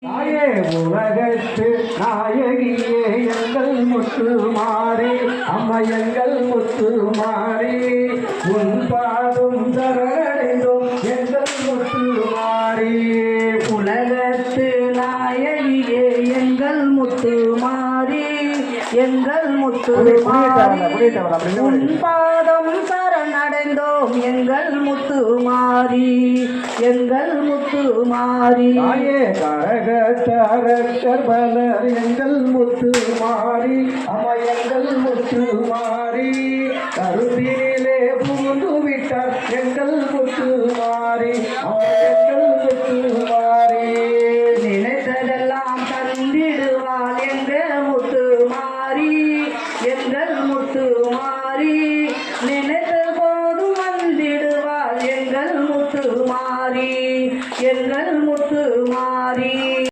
நாயே உலகத்து நாயகியே எங்கள் முத்து மாறி அம்மா எங்கள் முத்து மாறி உன் பாதும் தரடைந்தோம் எங்கள் முத்து மாறி உலகத்து நாயகியே எங்கள் முத்து மாறி எங்கள் முத்து மாறி உன் பாதம் சரணடைந்தோம் எங்கள் முத்து மாறி எங்கள் முத்து மாறி நாயே கரகத்தரக்கர் பலர் எங்கள் முத்து மாறி அம்மா எங்கள் முத்து மாறி கருத்திலே